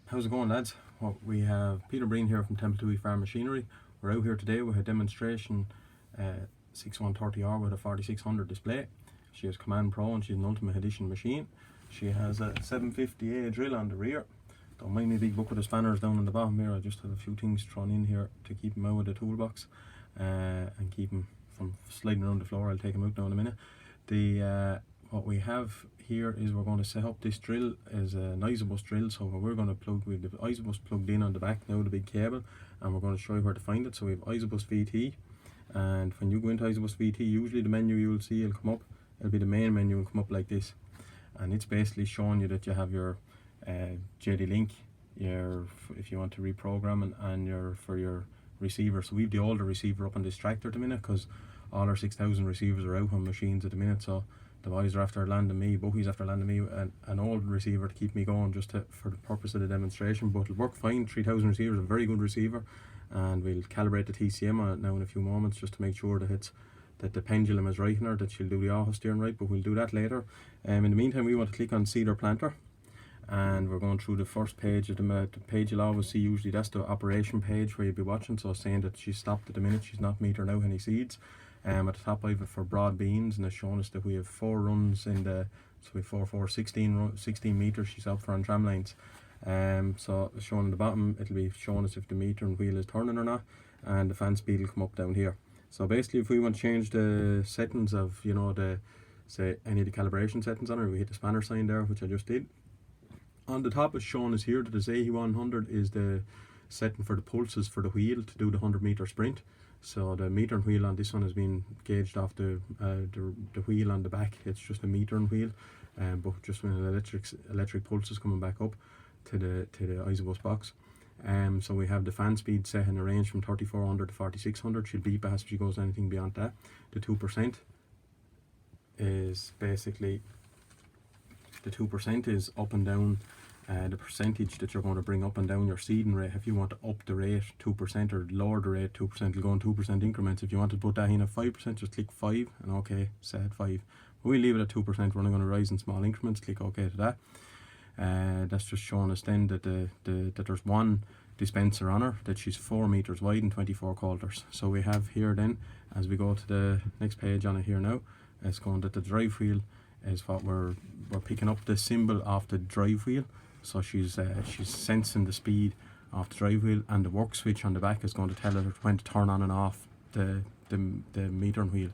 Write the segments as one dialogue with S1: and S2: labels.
S1: How's it going, lads? Well, we have Peter Breen here from Temple Farm Machinery. We're out here today with a demonstration 6130R with a 4600 display. She has Command Pro and she's an Ultimate Edition machine. She has a 750A drill on the rear. Don't mind me big bucket of spanners down on the bottom here. I just have a few things thrown in here to keep them out of the toolbox and keep them from sliding around the floor. I'll take them out now in a minute. What we have here is we're going to set up this drill as an isobus drill. So we're going to plug with the isobus plugged in on the back now, the big cable, and we're going to show you where to find it. So we have isobus VT, and when you go into isobus VT, usually the menu you'll see will come up. It'll be the main menu, will come up like this, and it's basically showing you that you have your JD Link, if you want to reprogram, and for your receiver. So we've the older receiver up on this tractor at the minute because all our 6000 receivers are out on machines at the minute. So the boys are after landing me, Bucky's after landing me an old receiver to keep me going for the purpose of the demonstration, but it'll work fine. 3000 receivers, a very good receiver, and we'll calibrate the TCM on it now in a few moments just to make sure that the pendulum is right in her, that she'll do the auto steering right, but we'll do that later. In the meantime, we want to click on Seeder Planter, and we're going through the first page of the page you'll always see. Usually that's the operation page where you'll be watching, so saying that she's stopped at the minute, she's not metering out any seeds. At the top I have it for broad beans, and it's showing us that we have 4 runs in so we have 16 meters she's out for on tram lines. So it's showing on the bottom, it'll be showing us if the meter and wheel is turning or not, and the fan speed will come up down here. So basically, if we want to change the settings of, say any of the calibration settings on it, we hit the spanner sign there, which I just did. On the top it's showing us here that this A100 is the setting for the pulses for the wheel to do the 100-meter sprint. So the meter and wheel on this one has been gauged off the wheel on the back. It's just a meter and wheel, but just when an electric pulse is coming back up to the isobus box. So we have the fan speed set in a range from 3400 to 4600. She'll beep as she goes anything beyond that. The 2% is basically up and down. The percentage that you're going to bring up and down your seeding rate. If you want to up the rate 2% or lower the rate 2%, you'll go in 2% increments. If you want to put that in at 5%, just click 5 and OK, set 5. But we'll leave it at 2%. We're only going to rise in small increments. Click OK to that. That's just showing us then that that there's one dispenser on her, that she's 4 meters wide and 24 coulters. So we have here then, as we go to the next page on it here now, it's going that the drive wheel is what we're picking up the symbol off the drive wheel. So she's sensing the speed of the drive wheel, and the work switch on the back is going to tell her when to turn on and off the meter and wheel.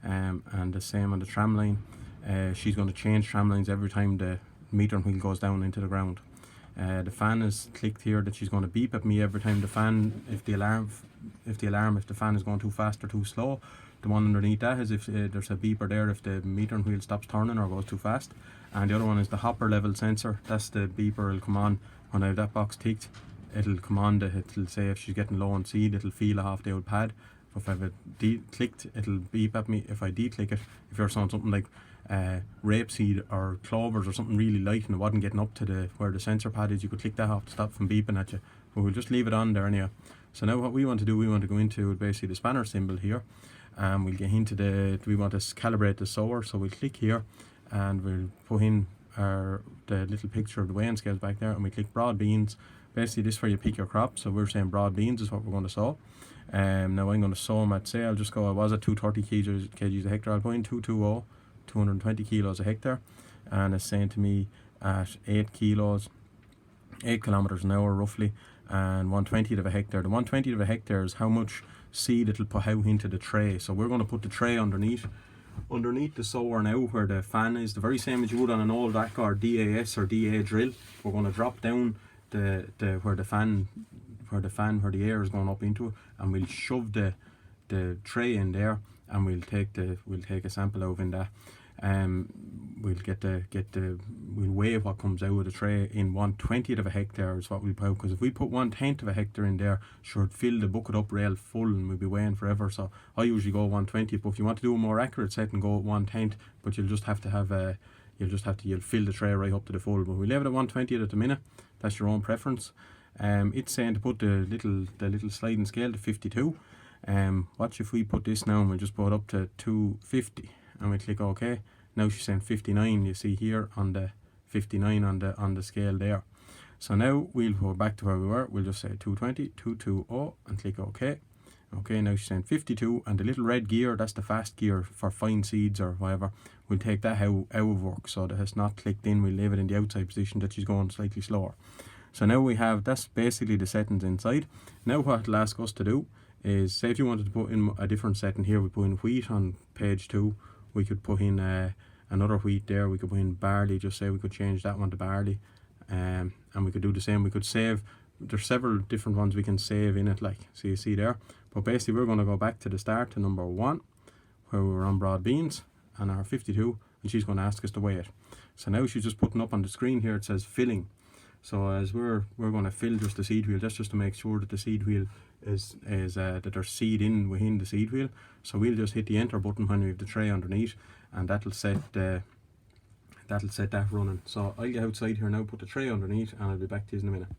S1: And the same on the tram line. She's going to change tram lines every time the meter and wheel goes down into the ground. The fan is clicked here that she's going to beep at me every time the fan, if the fan is going too fast or too slow. The one underneath that is if there's a beeper there if the meter and wheel stops turning or goes too fast. And the other one is the hopper level sensor. That's the beeper will come on when I have that box ticked. It'll come on, it'll say if she's getting low on seed, it'll feel it off the old pad. If I have it clicked, it'll beep at me. If I declick it, if you're saying something like rapeseed or clovers or something really light and it wasn't getting up to where the sensor pad is, you could click that off to stop from beeping at you. But we'll just leave it on there anyhow. So now what we want to do, we want to go into basically the spanner symbol here. We'll get into we want to calibrate the sower, so we'll click here and we'll put in the little picture of the weighing scales back there, and we click broad beans. Basically this is where you pick your crop, so we're saying broad beans is what we're going to sow. Now I'm going to sow them at, say I'll just go, I was at 230 kgs a hectare, I'll put in 220, 220 kilos a hectare, and it's saying to me at 8 kilometers an hour roughly, and 1/20 of a hectare. The 1/20 of a hectare is how much seed it'll put out into the tray. So we're going to put the tray underneath the sower now, where the fan is, the very same as you would on an old DAC or DAS or DA drill. We're going to drop down where the air is going up into it, and we'll shove the tray in there, and we'll take a sample out in that. We'll weigh what comes out of the tray in 1/20 of a hectare is what we'll put out, because if we put 1/10 of a hectare in there, sure it'd fill the bucket up real full and we'll be weighing forever. So I usually go 1/20, but if you want to do a more accurate set and go at 1/10, but you'll just have to you'll fill the tray right up to the full. But we'll leave it at 1/20 at the minute. That's your own preference. It's saying to put the little sliding scale to 52. Watch if we put this now and we'll just put it up to 250 and we click OK. Now she's saying 59. You see here on the 59 on the scale there. So now we'll go back to where we were. We'll just say 220, 220 and click OK. Okay, now she's saying 52, and the little red gear, that's the fast gear for fine seeds or whatever. We'll take that out of work so that it's not clicked in. We'll leave it in the outside position that she's going slightly slower. So now we have, that's basically the settings inside. Now what it'll ask us to do is, say if you wanted to put in a different setting here, we put in wheat on page 2. We could put in another wheat there. We could put in barley, just say we could change that one to barley. And we could do the same. We could save. There's several different ones we can save in it, like, so you see there. But basically we're going to go back to the start, to number 1, where we were on broad beans, and our 52, and she's going to ask us to weigh it. So now she's just putting up on the screen here, it says filling. So as we're going to fill just the seed wheel, that's just to make sure that the seed wheel is that there's seed in within the seed wheel. So we'll just hit the enter button when we have the tray underneath, and that'll set that running. So I'll get outside here now, put the tray underneath, and I'll be back to you in a minute.